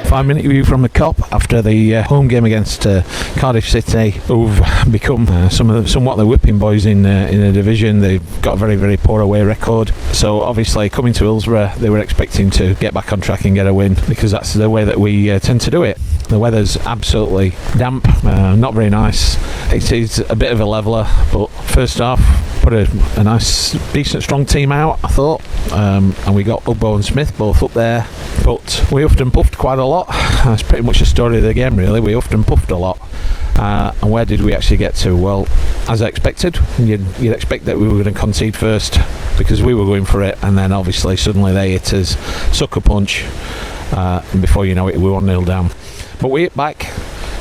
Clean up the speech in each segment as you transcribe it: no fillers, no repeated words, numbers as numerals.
5-minute review from the Cop after the home game against Cardiff City, who've become somewhat the whipping boys in the division. They've got a very, very poor away record. So obviously coming to Hillsborough, they were expecting to get back on track and get a win, because that's the way that we tend to do it. The weather's absolutely damp, not very nice. It is a bit of a leveller, but first half put a nice, decent, strong team out, I thought, and we got Ugbo and Smith both up there, but we huffed and puffed quite a lot. That's pretty much the story of the game, really. We huffed and puffed a lot. And where did we actually get to? Well, as I expected, you'd expect that we were going to concede first, because we were going for it, and then obviously suddenly they hit us, sucker punch, and before you know it, we were 1-0 down. But we hit back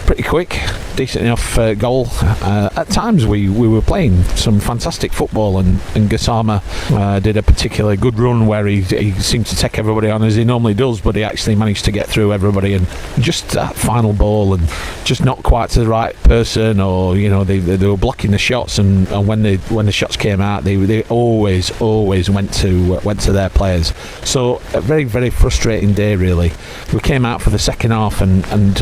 pretty quick, decent enough goal. At times we were playing some fantastic football, and Gassama did a particularly good run where he seemed to take everybody on, as he normally does, but he actually managed to get through everybody, and just that final ball, and just not quite to the right person, or they were blocking the shots, and when the shots came out, they always went to their players. So a very, very frustrating day, really. We came out for the second half and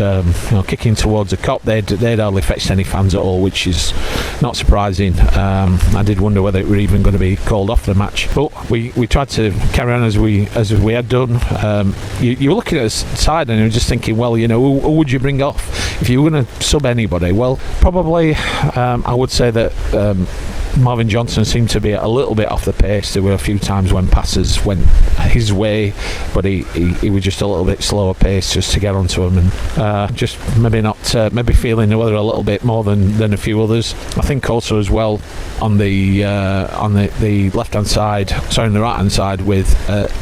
kicking towards the Cop. They'd hardly fetched any fans at all, which is not surprising. I did wonder whether it were even going to be called off the match, but we tried to carry on as we had done. You were looking at the side and you were just thinking, well, who would you bring off if you were going to sub anybody? Well, probably I would say that Marvin Johnson seemed to be a little bit off the pace. There were a few times when passes went his way, but he was just a little bit slower pace just to get onto him, and just maybe feeling the weather a little bit more than a few others. I think also as well on the left hand side, sorry, on the right hand side with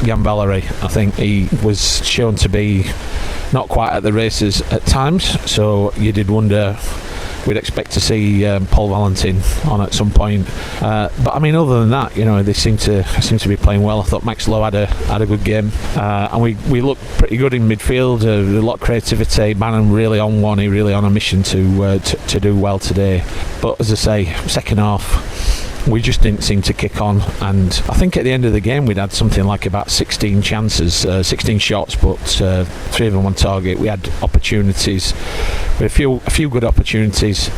Jan Valery, I think he was shown to be not quite at the races at times, so you did wonder. We'd expect to see Paul Valentin on at some point, but I mean, other than that, they seem to be playing well. I thought Max Lowe had a good game, and we looked pretty good in midfield. A lot of creativity. Bannon really on one. He really on a mission to do well today. But as I say, second half, we just didn't seem to kick on, and I think at the end of the game we'd had something like about 16 chances, 16 shots, but 3 of them on target. We had opportunities, a few good opportunities.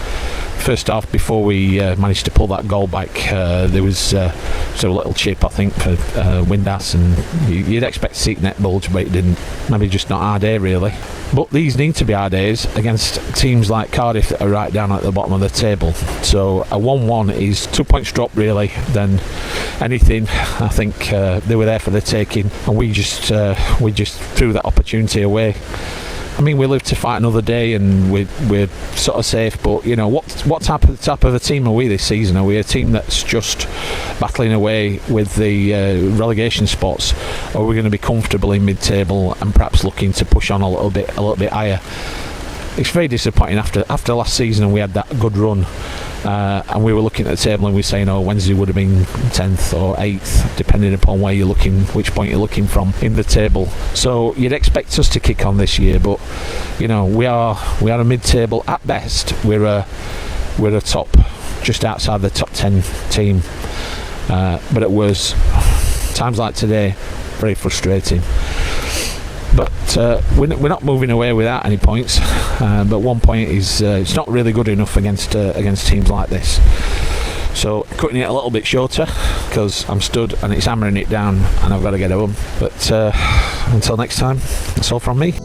First half, before we managed to pull that goal back, there was a little chip, I think, for Windass, and you'd expect to see net bulge, but it didn't. Maybe just not our day, really. But these need to be our days against teams like Cardiff that are right down at the bottom of the table. So a 1-1 is 2 points drop, really, than anything. I think they were there for the taking, and we just threw that opportunity away. I mean, we live to fight another day, and we're sort of safe. But what type of a team are we this season? Are we a team that's just battling away with the relegation spots, or are we going to be comfortable in mid-table and perhaps looking to push on a little bit higher? It's very disappointing after last season, and we had that good run. And we were looking at the table and we were saying, Wednesday would have been 10th or 8th, depending upon where you're looking, which point you're looking from in the table. So you'd expect us to kick on this year, but we are a mid-table at best. We're a top, just outside the top 10 team. But it was times like today very frustrating. But we're not moving away without any points. But 1 point is it's not really good enough against teams like this. So cutting it a little bit shorter, because I'm stood and it's hammering it down and I've got to get home. But until next time, that's all from me.